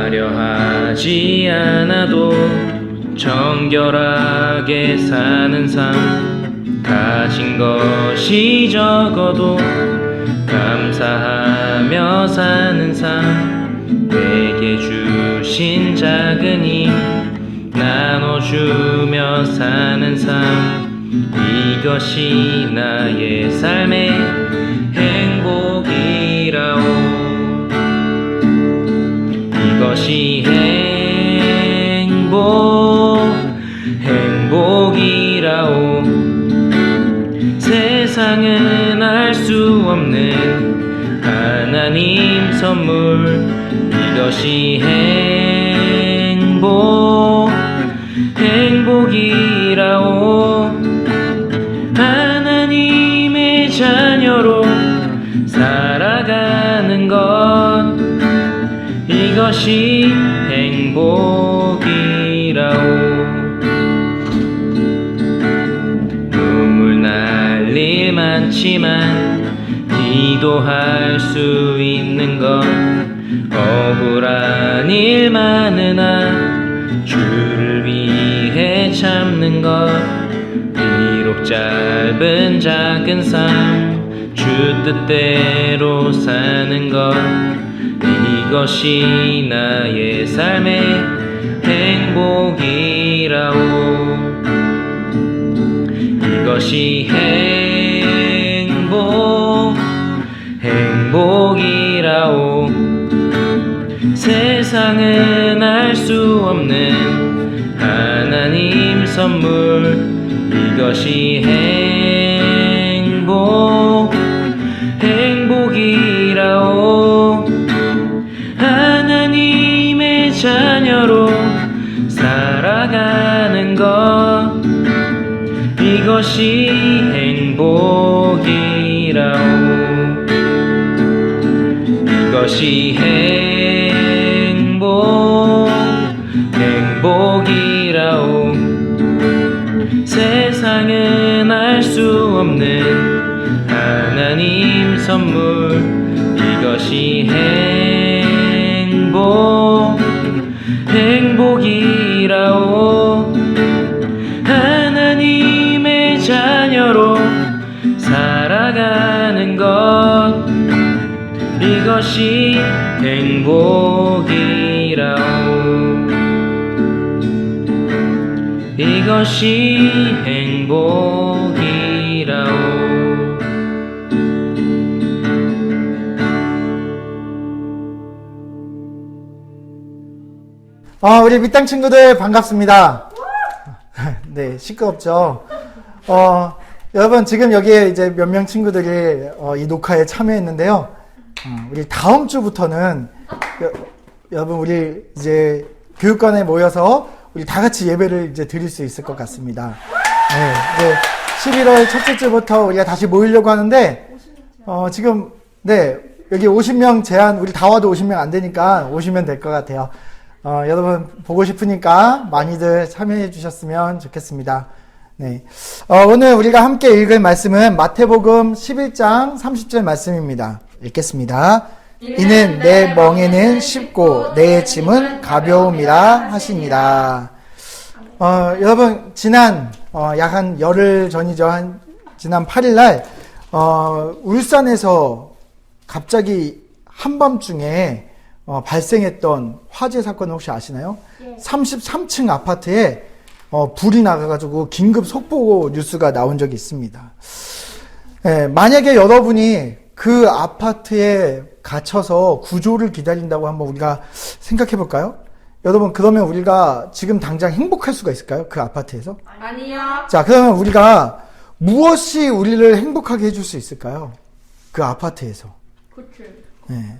화려하지 않아도 정결하게 사는 삶, 가진 것이 적어도 감사하며 사는 삶, 내게 주신 작은 힘 나눠주며 사는 삶, 이것이 나의 삶의 행복이라오. 이것이 행복이라오. 세상은 알 수 없는 하나님 선물, 이것이 행복이라오. 하나님의 자녀로 살아가는 것, 이것이 행복이라오. 눈물 날 일 많지만 기도할 수 있는 것, 억울한 일 많으나 주를 위해 참는 것, 비록 짧은 작은 삶 주 뜻대로 사는 것, 이것이 나의 삶의 행복이라오. 이것이 행복이라오. 세상은 알 수 없는 하나님 선물, 이것이 행복이라오. 하나님의 자녀로 살아가는 것, 이것이 행복이라오. 이것이 행복이라오. 세상은 알 수 없는 하나님 선물, 이것이 행복이라오. 하나님의 자녀로 살아가는 것, 이것이 행복이라오. 이것이 행복이라오. 우리 밑땅 친구들 반갑습니다. 네, 시끄럽죠? 여러분, 지금 여기에 이제 몇 명 친구들이 이 녹화에 참여했는데요. 우리 다음 주부터는 여러분, 우리 이제 교육관에 모여서 우리 다 같이 예배를 이제 드릴 수 있을 것 같습니다. 네, 11월 첫째 주부터 우리가 다시 모이려고 하는데, 지금, 네, 여기 50명 제한, 우리 다 와도 50명 안 되니까 오시면 될 것 같아요. 여러분 보고 싶으니까 많이들 참여해 주셨으면 좋겠습니다. 네. 오늘 우리가 함께 읽을 말씀은 마태복음 11장 30절 말씀입니다. 읽겠습니다. 이는 내 멍에는 쉽고 내 짐은 가벼움이라 하십니다. 여러분, 지난, 약 한 열흘 전이죠. 지난 8일날, 울산에서 갑자기 한밤중에 발생했던 화재 사건을 혹시 아시나요? 네. 33층 아파트에 불이 나가가지고 긴급 속보 뉴스가 나온 적이 있습니다. 네, 만약에 여러분이 그 아파트에 갇혀서 구조를 기다린다고 한번 우리가 생각해 볼까요? 여러분, 그러면 우리가 지금 당장 행복할 수가 있을까요? 그 아파트에서? 아니요. 자, 그러면 우리가 무엇이 우리를 행복하게 해줄 수 있을까요? 그 아파트에서. 그치. 네.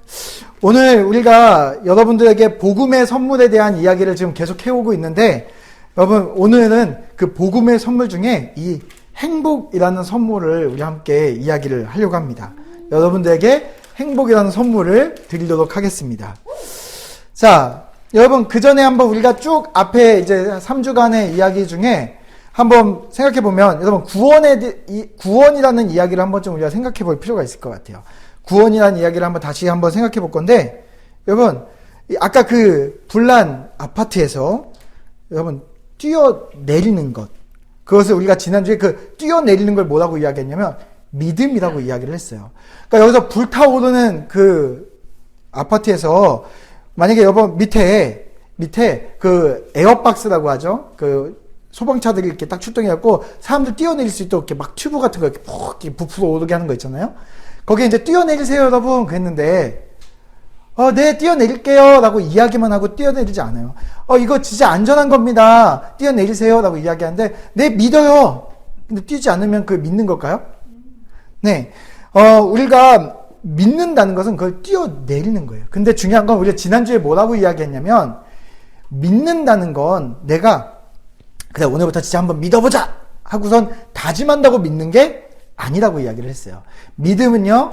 오늘 우리가 여러분들에게 복음의 선물에 대한 이야기를 지금 계속 해오고 있는데, 여러분, 오늘은 그 복음의 선물 중에 이 행복이라는 선물을 우리 함께 이야기를 하려고 합니다. 여러분들에게 행복이라는 선물을 드리도록 하겠습니다. 자, 여러분, 그 전에 한번 우리가 쭉 앞에 이제 3주간의 이야기 중에 한번 생각해 보면, 여러분, 구원이라는 이야기를 한번 좀 우리가 생각해 볼 필요가 있을 것 같아요. 구원이라는 이야기를 다시 한번 생각해 볼 건데, 여러분, 아까 그 불난 아파트에서 여러분, 뛰어내리는 것. 그것을 우리가 지난주에 그 뛰어내리는 걸 뭐라고 이야기했냐면, 믿음이라고 이야기를 했어요. 그러니까 여기서 불타오르는 그 아파트에서 만약에 여러분 밑에 그 에어박스라고 하죠. 그 소방차들이 이렇게 딱 출동해갖고 사람들 뛰어내릴 수 있도록 이렇게 막 튜브 같은 거 이렇게 푹 부풀어 오르게 하는 거 있잖아요. 거기에 이제 뛰어내리세요, 여러분. 그랬는데, 네, 뛰어내릴게요. 라고 이야기만 하고 뛰어내리지 않아요. 이거 진짜 안전한 겁니다. 뛰어내리세요. 라고 이야기하는데, 네, 믿어요. 근데 뛰지 않으면 그걸 믿는 걸까요? 네. 우리가 믿는다는 것은 그걸 뛰어내리는 거예요. 근데 중요한 건 우리가 지난주에 뭐라고 이야기했냐면, 믿는다는 건 내가, 그래, 오늘부터 진짜 한번 믿어보자! 하고선 다짐한다고 믿는 게 아니라고 이야기를 했어요. 믿음은요,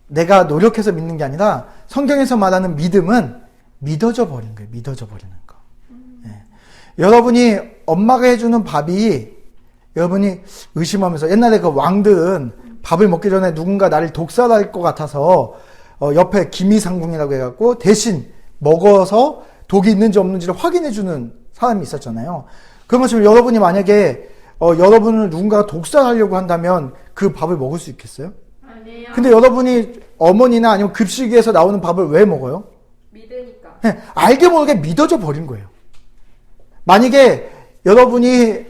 내가 노력해서 믿는 게 아니라 성경에서 말하는 믿음은 믿어져 버리는 거예요. 믿어져 버리는 거. 네. 여러분이 엄마가 해주는 밥이 여러분이 의심하면서 옛날에 그 왕들은 밥을 먹기 전에 누군가 나를 독살할 것 같아서 옆에 기미상궁이라고 해갖고 대신 먹어서 독이 있는지 없는지를 확인해주는 사람이 있었잖아요. 그런 것처럼 여러분이 만약에 여러분을 누군가가 독살하려고 한다면 그 밥을 먹을 수 있겠어요? 아니에요. 근데 여러분이 어머니나 아니면 급식에서 나오는 밥을 왜 먹어요? 믿으니까. 네, 알게 모르게 믿어져 버린 거예요. 만약에 여러분이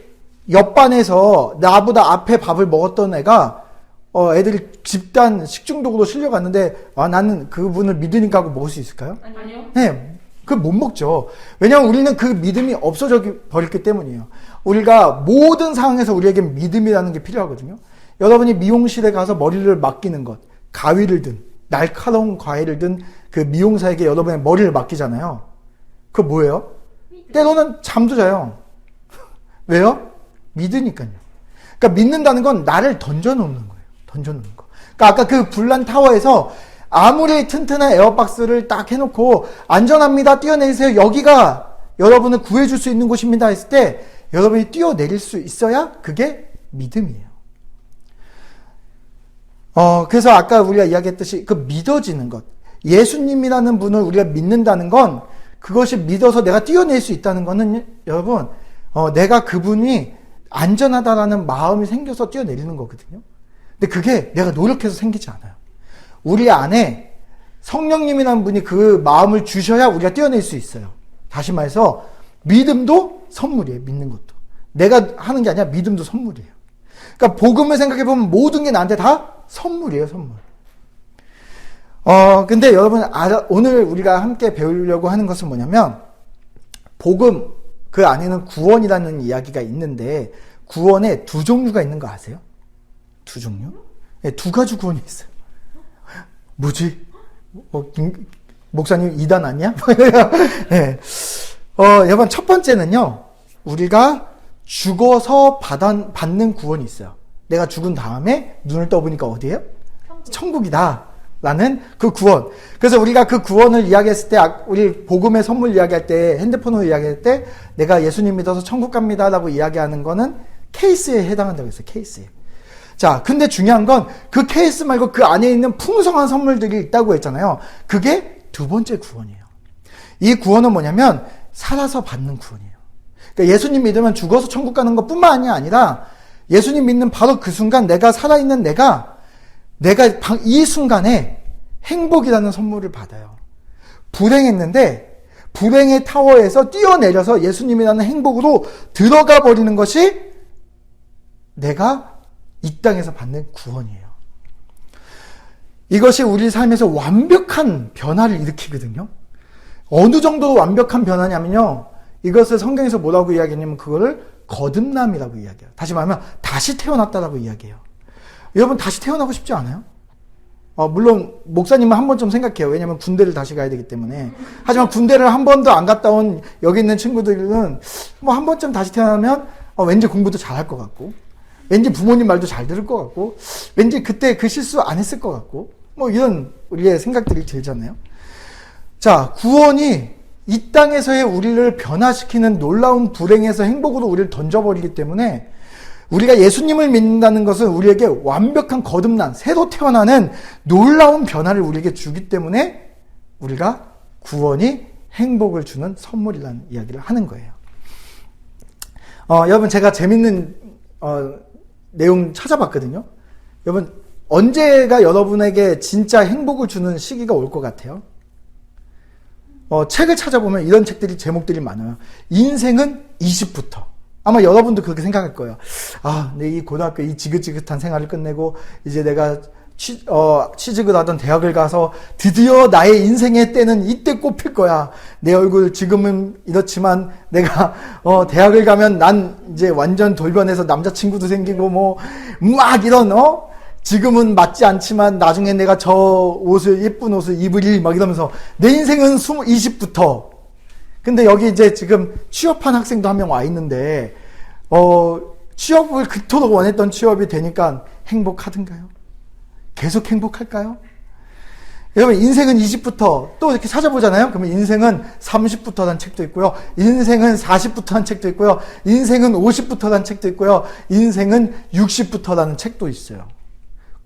옆반에서 나보다 앞에 밥을 먹었던 애가 애들이 집단 식중독으로 실려갔는데 나는 그분을 믿으니까 하고 먹을 수 있을까요? 아니요. 네. 그걸 못 먹죠. 왜냐하면 우리는 그 믿음이 없어져 버렸기 때문이에요. 우리가 모든 상황에서 우리에게 믿음이라는 게 필요하거든요. 여러분이 미용실에 가서 머리를 맡기는 것, 가위를 든, 날카로운 가위를 든 그 미용사에게 여러분의 머리를 맡기잖아요. 그거 뭐예요? 때로는 잠도 자요. 왜요? 믿으니까요. 그러니까 믿는다는 건 나를 던져놓는 거예요. 던져놓는 거. 그러니까 아까 그 불난 타워에서 아무리 튼튼한 에어박스를 딱 해놓고 안전합니다. 뛰어내리세요. 여기가 여러분을 구해줄 수 있는 곳입니다. 했을 때 여러분이 뛰어내릴 수 있어야 그게 믿음이에요. 그래서 아까 우리가 이야기했듯이 그 믿어지는 것. 예수님이라는 분을 우리가 믿는다는 건 그것이 믿어서 내가 뛰어낼 수 있다는 거는 여러분, 내가 그분이 안전하다라는 마음이 생겨서 뛰어내리는 거거든요. 근데 그게 내가 노력해서 생기지 않아요. 우리 안에 성령님이라는 분이 그 마음을 주셔야 우리가 뛰어낼 수 있어요. 다시 말해서 믿음도 선물이에요. 믿는 것도. 내가 하는 게 아니라 믿음도 선물이에요. 그러니까 복음을 생각해보면 모든 게 나한테 다 선물이에요. 선물. 근데 여러분 오늘 우리가 함께 배우려고 하는 것은 뭐냐면 복음 그 안에는 구원이라는 이야기가 있는데 구원에 두 종류가 있는 거 아세요? 두 종류? 네, 두 가지 구원이 있어요. 뭐지? 목사님 이단 아니야? 네. 여러분 첫 번째는요. 우리가 죽어서 받는 구원이 있어요. 내가 죽은 다음에 눈을 떠보니까 어디예요? 천국이다. 라는 그 구원. 그래서 우리가 그 구원을 이야기했을 때, 우리 복음의 선물 이야기할 때, 핸드폰으로 이야기할 때, 내가 예수님 믿어서 천국 갑니다. 라고 이야기하는 거는 케이스에 해당한다고 했어요. 케이스에. 자, 근데 중요한 건 그 케이스 말고 그 안에 있는 풍성한 선물들이 있다고 했잖아요. 그게 두 번째 구원이에요. 이 구원은 뭐냐면 살아서 받는 구원이에요. 그러니까 예수님 믿으면 죽어서 천국 가는 것뿐만이 아니라 예수님 믿는 바로 그 순간 내가 살아있는 내가 이 순간에 행복이라는 선물을 받아요. 불행했는데 불행의 타워에서 뛰어내려서 예수님이라는 행복으로 들어가 버리는 것이 내가 이 땅에서 받는 구원이에요. 이것이 우리 삶에서 완벽한 변화를 일으키거든요. 어느 정도로 완벽한 변화냐면요. 이것을 성경에서 뭐라고 이야기하냐면 그거를 거듭남이라고 이야기해요. 다시 말하면 다시 태어났다라고 이야기해요. 여러분 다시 태어나고 싶지 않아요? 물론 목사님은 한 번쯤 생각해요. 왜냐면 군대를 다시 가야 되기 때문에. 하지만 군대를 한 번도 안 갔다 온 여기 있는 친구들은 뭐 한 번쯤 다시 태어나면 왠지 공부도 잘할 것 같고, 왠지 부모님 말도 잘 들을 것 같고, 왠지 그때 그 실수 안 했을 것 같고, 뭐 이런 우리의 생각들이 들잖아요. 자, 구원이 이 땅에서의 우리를 변화시키는 놀라운 불행에서 행복으로 우리를 던져버리기 때문에 우리가 예수님을 믿는다는 것은 우리에게 완벽한 거듭난, 새로 태어나는 놀라운 변화를 우리에게 주기 때문에 우리가 구원이 행복을 주는 선물이라는 이야기를 하는 거예요. 여러분, 제가 재밌는 내용 찾아봤거든요. 여러분, 언제가 여러분에게 진짜 행복을 주는 시기가 올 것 같아요? 책을 찾아보면 이런 책들이, 제목들이 많아요. 인생은 20부터. 아마 여러분도 그렇게 생각할 거예요. 내 이 고등학교 이 지긋지긋한 생활을 끝내고 이제 내가 취직을 하던 대학을 가서 드디어 나의 인생의 때는 이때 꼽힐 거야. 내 얼굴 지금은 이렇지만 내가 대학을 가면 난 이제 완전 돌변해서 남자친구도 생기고 막 이런 지금은 맞지 않지만 나중에 내가 저 옷을, 예쁜 옷을 입으리 막 이러면서 내 인생은 20부터. 근데 여기 이제 지금 취업한 학생도 한 명 와 있는데, 취업을 그토록 원했던 취업이 되니까 행복하던가요? 계속 행복할까요? 여러분, 인생은 20부터 또 이렇게 찾아보잖아요? 그러면 인생은 30부터라는 책도 있고요. 인생은 40부터라는 책도 있고요. 인생은 50부터라는 책도 있고요. 인생은 60부터라는 책도 있어요.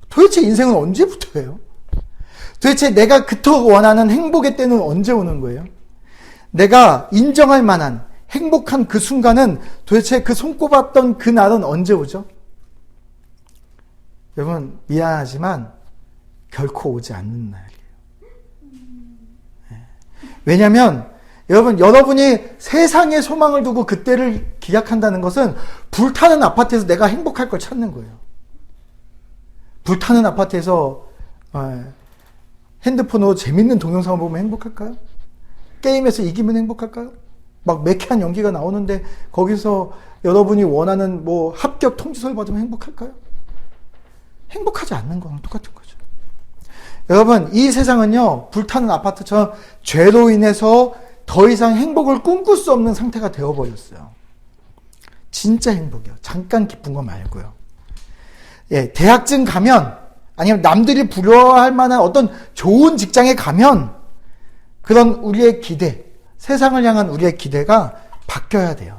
도대체 인생은 언제부터예요? 도대체 내가 그토록 원하는 행복의 때는 언제 오는 거예요? 내가 인정할 만한 행복한 그 순간은 도대체 그 손꼽았던 그 날은 언제 오죠? 여러분, 미안하지만 결코 오지 않는 날이에요. 왜냐하면 여러분이 세상에 소망을 두고 그때를 기약한다는 것은 불타는 아파트에서 내가 행복할 걸 찾는 거예요. 불타는 아파트에서 핸드폰으로 재밌는 동영상을 보면 행복할까요? 게임에서 이기면 행복할까요? 막 매캐한 연기가 나오는데 거기서 여러분이 원하는 합격 통지서를 받으면 행복할까요? 행복하지 않는 거랑 똑같은 거죠. 여러분, 이 세상은요, 불타는 아파트처럼 죄로 인해서 더 이상 행복을 꿈꿀 수 없는 상태가 되어버렸어요. 진짜 행복이요. 잠깐 기쁜 거 말고요. 대학쯤 가면, 아니면 남들이 부러워할 만한 어떤 좋은 직장에 가면, 그런 우리의 기대, 세상을 향한 우리의 기대가 바뀌어야 돼요.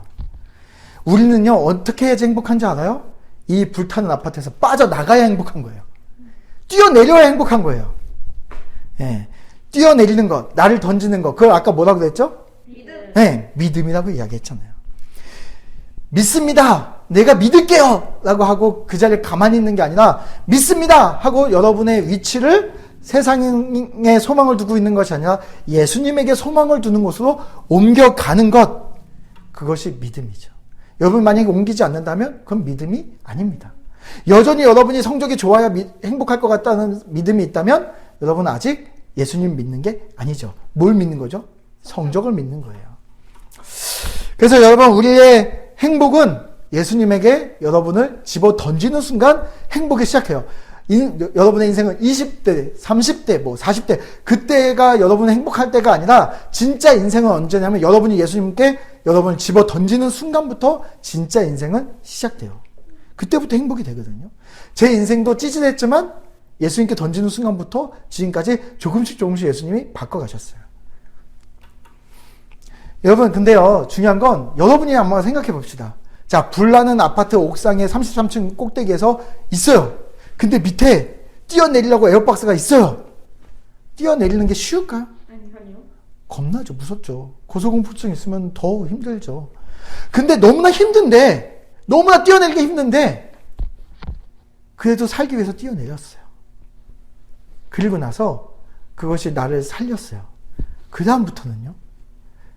우리는요, 어떻게 해야지 행복한지 알아요? 이 불타는 아파트에서 빠져나가야 행복한 거예요. 뛰어내려야 행복한 거예요. 뛰어내리는 것, 나를 던지는 것, 그걸 아까 뭐라고 그랬죠? 믿음. 믿음이라고 이야기했잖아요. 믿습니다. 내가 믿을게요. 라고 하고 그 자리에 가만히 있는 게 아니라 믿습니다. 하고 여러분의 위치를 세상에 소망을 두고 있는 것이 아니라 예수님에게 소망을 두는 곳으로 옮겨가는 것. 그것이 믿음이죠. 여러분 만약에 옮기지 않는다면 그건 믿음이 아닙니다. 여전히 여러분이 성적이 좋아야 행복할 것 같다는 믿음이 있다면 여러분은 아직 예수님 믿는 게 아니죠. 뭘 믿는 거죠? 성적을 믿는 거예요. 그래서 여러분, 우리의 행복은 예수님에게 여러분을 집어 던지는 순간 행복이 시작해요. 여러분의 인생은 20대, 30대, 40대, 그때가 여러분이 행복할 때가 아니라 진짜 인생은 언제냐면 여러분이 예수님께 여러분을 집어 던지는 순간부터 진짜 인생은 시작돼요. 그때부터 행복이 되거든요. 제 인생도 찌질했지만 예수님께 던지는 순간부터 지금까지 조금씩 예수님이 바꿔가셨어요. 여러분, 근데요, 중요한 건 여러분이 한번 생각해 봅시다. 자, 불나는 아파트 옥상에 33층 꼭대기에서 있어요. 근데 밑에 뛰어내리려고 에어박스가 있어요. 뛰어내리는 게 쉬울까요? 아니요. 겁나죠. 무섭죠. 고소공포증 있으면 더 힘들죠. 근데 너무나 힘든데, 너무나 뛰어내리기 힘든데, 그래도 살기 위해서 뛰어내렸어요. 그리고 나서 그것이 나를 살렸어요. 그 다음부터는요.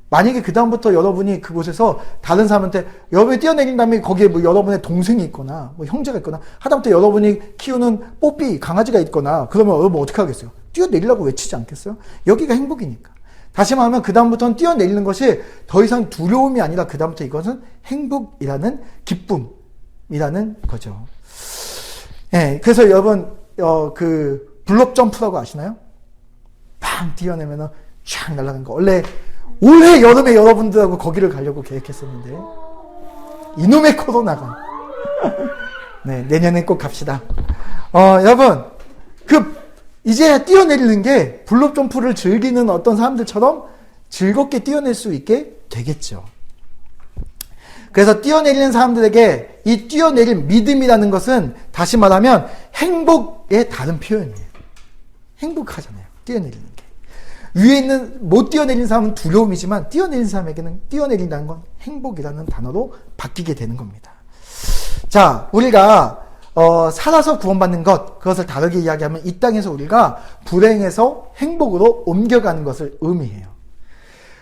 만약에 그 다음부터 여러분이 그곳에서 다른 사람한테 여러분이 뛰어내린 다음에 거기에 여러분의 동생이 있거나 형제가 있거나 하다못해 여러분이 키우는 뽀삐 강아지가 있거나 그러면 여러분 어떻게 하겠어요? 뛰어내리려고 외치지 않겠어요? 여기가 행복이니까. 다시 말하면 그 다음부터는 뛰어내리는 것이 더 이상 두려움이 아니라 그 다음부터 이것은 행복이라는 기쁨이라는 거죠. 그래서 여러분 블록 점프라고 아시나요? 팡 뛰어내면은 쫙 날아가는 거. 원래 올해 여름에 여러분들하고 거기를 가려고 계획했었는데 이놈의 코로나가 네, 내년에 꼭 갑시다. 여러분 이제 뛰어내리는 게 블록 점프를 즐기는 어떤 사람들처럼 즐겁게 뛰어낼 수 있게 되겠죠. 그래서 뛰어내리는 사람들에게 이 뛰어내린 믿음이라는 것은 다시 말하면 행복의 다른 표현이에요. 행복하잖아요. 뛰어내리는 게. 위에 있는 못 뛰어내린 사람은 두려움이지만 뛰어내린 사람에게는 뛰어내린다는 건 행복이라는 단어로 바뀌게 되는 겁니다. 자, 우리가 살아서 구원받는 것, 그것을 다르게 이야기하면 이 땅에서 우리가 불행에서 행복으로 옮겨가는 것을 의미해요.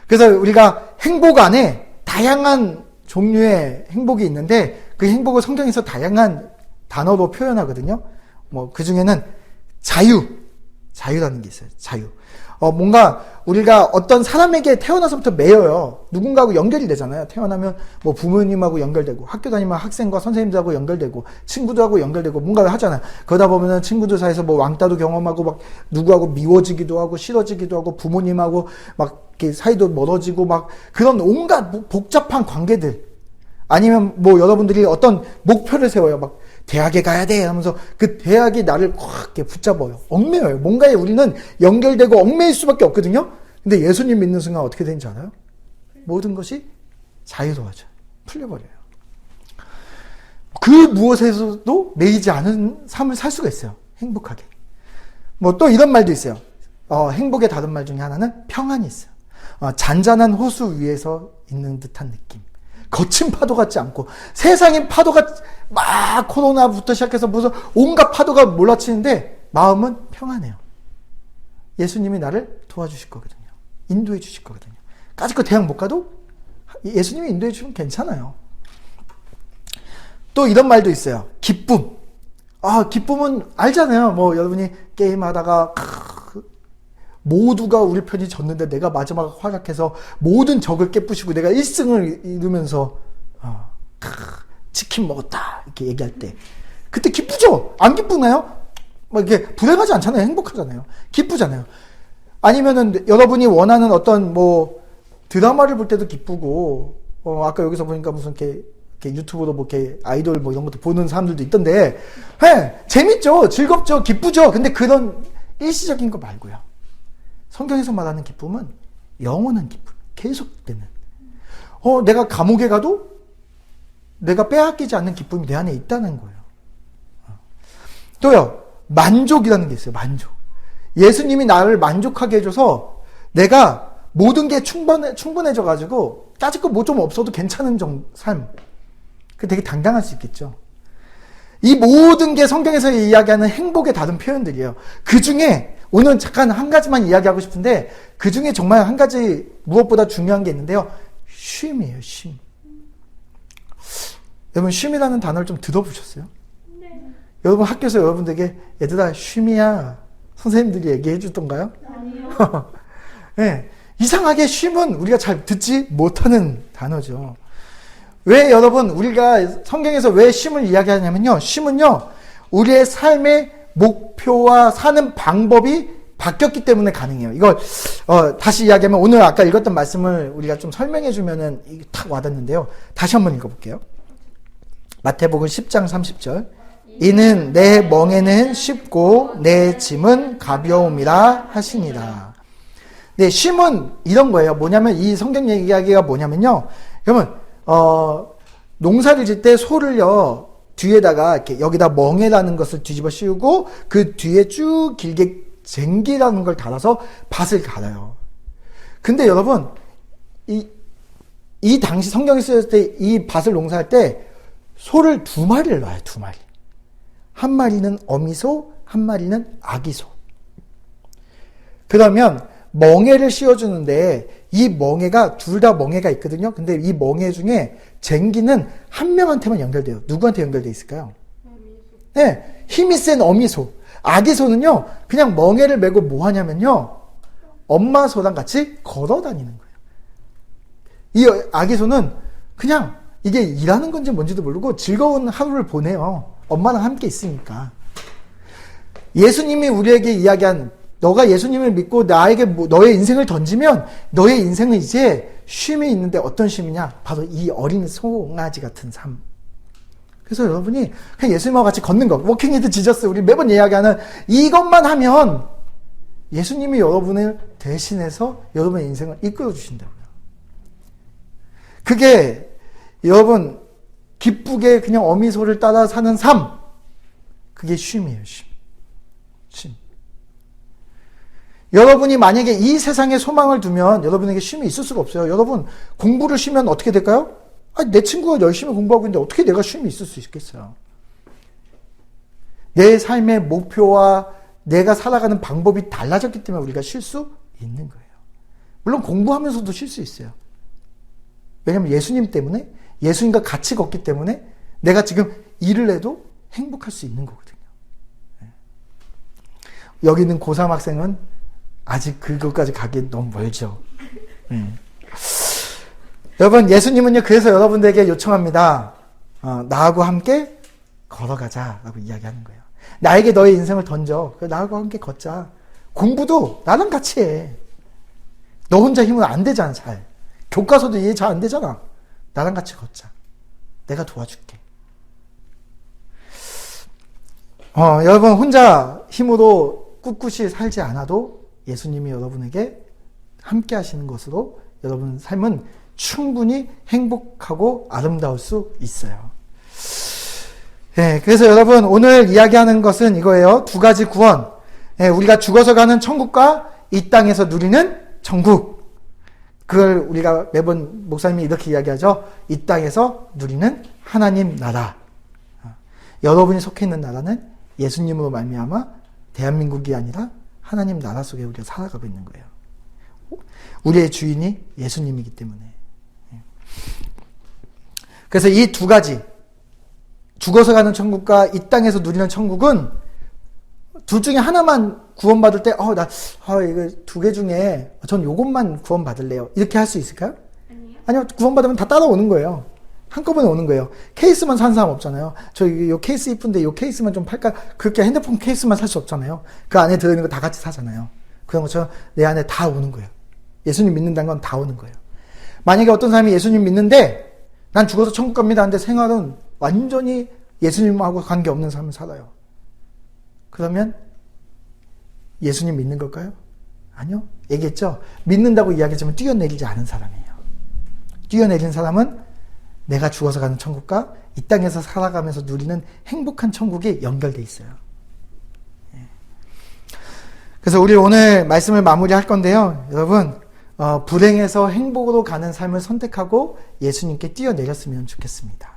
그래서 우리가 행복 안에 다양한 종류의 행복이 있는데 그 행복을 성경에서 다양한 단어로 표현하거든요. 뭐 그 중에는 자유라는 게 있어요. 자유. 뭔가 우리가 어떤 사람에게 태어나서부터 매여요. 누군가하고 연결이 되잖아요. 태어나면 뭐 부모님하고 연결되고 학교 다니면 학생과 선생님들하고 연결되고 친구들하고 연결되고 뭔가를 하잖아요. 그러다 보면은 친구들 사이에서 뭐 왕따도 경험하고 막 누구하고 미워지기도 하고 싫어지기도 하고 부모님하고 막 이렇게 사이도 멀어지고 막 그런 온갖 복잡한 관계들. 아니면 뭐 여러분들이 어떤 목표를 세워요. 막 대학에 가야 돼 하면서 그 대학이 나를 확 이렇게 붙잡아요. 얽매여요. 뭔가에 우리는 연결되고 얽매일 수밖에 없거든요. 근데 예수님 믿는 순간 어떻게 되는지 알아요? 모든 것이 자유로워져요. 풀려버려요. 그 무엇에서도 매이지 않은 삶을 살 수가 있어요. 행복하게. 뭐 또 이런 말도 있어요. 행복의 다른 말 중에 하나는 평안이 있어요. 잔잔한 호수 위에서 있는 듯한 느낌. 거친 파도 같지 않고 세상의 파도가 막 코로나부터 시작해서 무슨 온갖 파도가 몰아치는데 마음은 평안해요. 예수님이 나를 도와주실 거거든요. 인도해 주실 거거든요. 까짓거 대학 못 가도 예수님이 인도해 주면 괜찮아요. 또 이런 말도 있어요. 기쁨. 기쁨은 알잖아요. 뭐 여러분이 게임하다가 모두가 우리 편이 졌는데 내가 마지막 활약해서 모든 적을 깨부시고 내가 1승을 이루면서 치킨 먹었다 이렇게 얘기할 때 그때 기쁘죠? 안 기쁘나요? 막 이렇게 불행하지 않잖아요. 행복하잖아요. 기쁘잖아요. 아니면은 여러분이 원하는 어떤 뭐 드라마를 볼 때도 기쁘고 아까 여기서 보니까 무슨 이렇게 유튜브로 뭐 이렇게 아이돌 뭐 이런 것도 보는 사람들도 있던데 재밌죠? 즐겁죠? 기쁘죠? 근데 그런 일시적인 거 말고요. 성경에서 말하는 기쁨은 영원한 기쁨, 계속되는. 내가 감옥에 가도 내가 빼앗기지 않는 기쁨이 내 안에 있다는 거예요. 또요, 만족이라는 게 있어요. 만족. 예수님이 나를 만족하게 해줘서 내가 모든 게 충분해져가지고 까짓 거 뭐 좀 없어도 괜찮은 삶. 그 되게 당당할 수 있겠죠. 이 모든 게 성경에서 이야기하는 행복의 다른 표현들이에요. 그 중에 오늘 잠깐 한 가지만 이야기하고 싶은데 그 중에 정말 한 가지 무엇보다 중요한 게 있는데요. 쉼이에요. 쉼. 여러분 쉼이라는 단어를 좀 들어보셨어요? 네. 여러분 학교에서 여러분들에게 얘들아 쉼이야 선생님들이 얘기해 주던가요? 아니요. 네. 이상하게 쉼은 우리가 잘 듣지 못하는 단어죠. 왜 여러분 우리가 성경에서 왜 쉼을 이야기하냐면요. 쉼은요. 우리의 삶의 목표와 사는 방법이 바뀌었기 때문에 가능해요. 이걸 다시 이야기하면 오늘 아까 읽었던 말씀을 우리가 좀 설명해 주면은 탁 와닿는데요. 다시 한번 읽어볼게요. 마태복음 10장 30절. 이는 내 멍에는 쉽고 내 짐은 가벼움이라 하시니라. 네, 쉼은 이런 거예요. 뭐냐면 이 성경 이야기가 뭐냐면요. 여러분 농사를 짓 때 소를요. 뒤에다가 이렇게 여기다 멍에라는 것을 뒤집어 씌우고 그 뒤에 쭉 길게 쟁기라는 걸 달아서 밭을 갈아요. 근데 여러분 이 당시 성경에 쓰였을 때 이 밭을 농사할 때 소를 2마리를 놔요. 2마리. 한 마리는 어미소, 한 마리는 아기소. 그러면 멍에를 씌워주는데 이 멍에가 둘 다 멍에가 있거든요. 근데 이 멍에 중에 쟁기는 한 명한테만 연결돼요. 누구한테 연결돼 있을까요? 네, 힘이 센 어미소. 아기소는요 그냥 멍에를 메고 뭐 하냐면요 엄마 소랑 같이 걸어 다니는 거예요. 이 아기소는 그냥 이게 일하는 건지 뭔지도 모르고 즐거운 하루를 보내요. 엄마랑 함께 있으니까. 예수님이 우리에게 이야기한 너가 예수님을 믿고 나에게 너의 인생을 던지면 너의 인생은 이제 쉼이 있는데 어떤 쉼이냐? 바로 이 어린 송아지 같은 삶. 그래서 여러분이 그냥 예수님하고 같이 걷는 것, 워킹 위드 지저스 우리 매번 이야기하는 이것만 하면 예수님이 여러분을 대신해서 여러분의 인생을 이끌어 주신다고요. 그게 여러분 기쁘게 그냥 어미소를 따라 사는 삶, 그게 쉼이에요. 쉼. 여러분이 만약에 이 세상에 소망을 두면 여러분에게 쉼이 있을 수가 없어요. 여러분 공부를 쉬면 어떻게 될까요? 내 친구가 열심히 공부하고 있는데 어떻게 내가 쉼이 있을 수 있겠어요? 내 삶의 목표와 내가 살아가는 방법이 달라졌기 때문에 우리가 쉴 수 있는 거예요. 물론 공부하면서도 쉴 수 있어요. 왜냐하면 예수님 때문에, 예수님과 같이 걷기 때문에 내가 지금 일을 해도 행복할 수 있는 거거든요. 여기 있는 고3 학생은 아직 그것까지 가기 너무 멀죠. 여러분, 예수님은요, 그래서 여러분들에게 요청합니다. 나하고 함께 걸어가자라고 이야기하는 거예요. 나에게 너의 인생을 던져. 나하고 함께 걷자. 공부도 나랑 같이 해. 너 혼자 힘은 안 되잖아, 잘. 교과서도 이해 잘 안 되잖아. 나랑 같이 걷자. 내가 도와줄게. 여러분, 혼자 힘으로 꿋꿋이 살지 않아도 예수님이 여러분에게 함께 하시는 것으로 여러분 삶은 충분히 행복하고 아름다울 수 있어요. 네, 그래서 여러분 오늘 이야기하는 것은 이거예요. 두 가지 구원. 네, 우리가 죽어서 가는 천국과 이 땅에서 누리는 천국. 그걸 우리가 매번 목사님이 이렇게 이야기하죠. 이 땅에서 누리는 하나님 나라. 여러분이 속해 있는 나라는 예수님으로 말미암아 대한민국이 아니라 하나님 나라 속에 우리가 살아가고 있는 거예요. 우리의 주인이 예수님이기 때문에. 그래서 이 두 가지, 죽어서 가는 천국과 이 땅에서 누리는 천국은 둘 중에 하나만 구원받을 때, 이거 두 개 중에 전 요것만 구원받을래요. 이렇게 할 수 있을까요? 아니요, 구원받으면 다 따라오는 거예요. 한꺼번에 오는 거예요. 케이스만 산 사람 없잖아요. 요 케이스 이쁜데 요 케이스만 좀 팔까? 그렇게 핸드폰 케이스만 살 수 없잖아요. 그 안에 들어있는 거 다 같이 사잖아요. 그런 것처럼 내 안에 다 오는 거예요. 예수님 믿는다는 건 다 오는 거예요. 만약에 어떤 사람이 예수님 믿는데 난 죽어서 천국 갑니다 하는데 생활은 완전히 예수님하고 관계없는 삶을 살아요. 그러면 예수님 믿는 걸까요? 아니요. 얘기했죠. 믿는다고 이야기했지만 뛰어내리지 않은 사람이에요. 뛰어내린 사람은 내가 죽어서 가는 천국과 이 땅에서 살아가면서 누리는 행복한 천국이 연결돼 있어요. 그래서 우리 오늘 말씀을 마무리할 건데요. 여러분, 불행에서 행복으로 가는 삶을 선택하고 예수님께 뛰어내렸으면 좋겠습니다.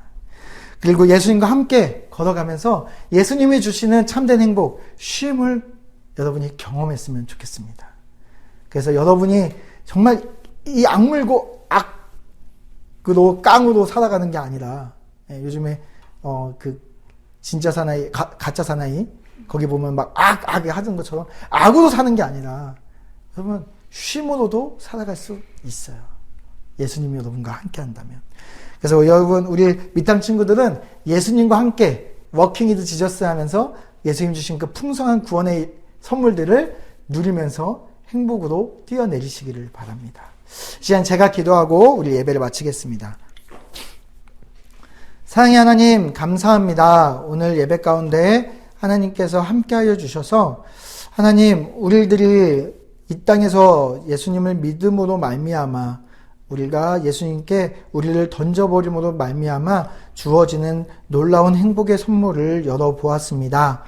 그리고 예수님과 함께 걸어가면서 예수님이 주시는 참된 행복, 쉼을 여러분이 경험했으면 좋겠습니다. 그래서 여러분이 정말 이 악물고 악으로 깡으로 살아가는 게 아니라, 요즘에 진짜 사나이, 가짜 사나이 거기 보면 막 악에 하던 것처럼 악으로 사는 게 아니라 여러분 쉼으로도 살아갈 수 있어요. 예수님이 여러분과 함께 한다면. 그래서 여러분 우리 밑땅 친구들은 예수님과 함께 워킹 위드 지저스 하면서 예수님 주신 그 풍성한 구원의 선물들을 누리면서 행복으로 뛰어내리시기를 바랍니다. 이 시간 제가 기도하고 우리 예배를 마치겠습니다. 사랑의 하나님 감사합니다. 오늘 예배 가운데 하나님께서 함께하여 주셔서 하나님 우리들이 이 땅에서 예수님을 믿음으로 말미암아 우리가 예수님께 우리를 던져버림으로 말미암아 주어지는 놀라운 행복의 선물을 열어보았습니다.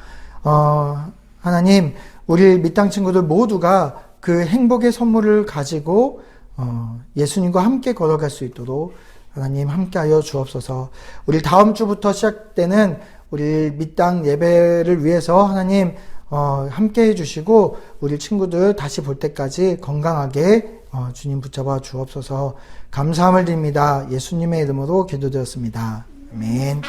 하나님 우리 밑땅 친구들 모두가 그 행복의 선물을 가지고 예수님과 함께 걸어갈 수 있도록 하나님 함께하여 주옵소서. 우리 다음 주부터 시작되는 우리 밑땅 예배를 위해서 하나님 함께 해주시고 우리 친구들 다시 볼 때까지 건강하게 주님 붙잡아 주옵소서. 감사함을 드립니다. 예수님의 이름으로 기도드렸습니다. 아멘.